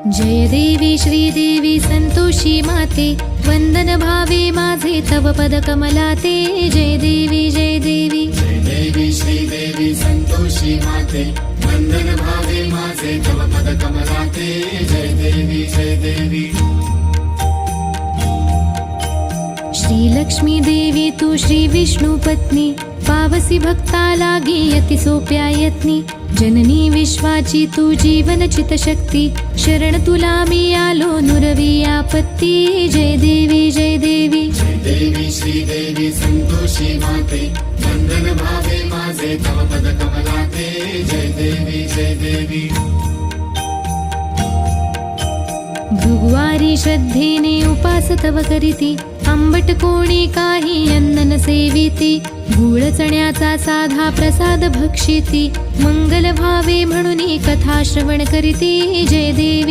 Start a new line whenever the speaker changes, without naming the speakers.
जय देवी श्रीदेवी संतोषी माते, वंदन भावे माझे तव पद कमलाते। जय देवी जय देवी
जय देवी श्रीदेवी संतोषी माते, वंदन भावे माझे तव पद कमलाते। जय देवी जय देवी
श्री लक्ष्मी देवी तू श्री विष्णु पत्नी, पावसी भक्ता लागी अति सोप्या यत्नी। जननी विश्वाची तू जीवन चित शक्ती, शरण तुला मी आलो नुरवी आपत्ती। जय देवी जय देवी
जय देवी श्रीदेवी संतोषी माते, वंदन भावे माझे तव पद कमलाते। जय देवी जय देवी
भृगुवारी श्रद्धेने उपास तव करीती, आंबट कोणी काही अन्न न सेविती। गूळ चण्याचा साधा प्रसाद भक्षिती, मंगल भावे म्हणून कथा श्रवण करीती। जय देवी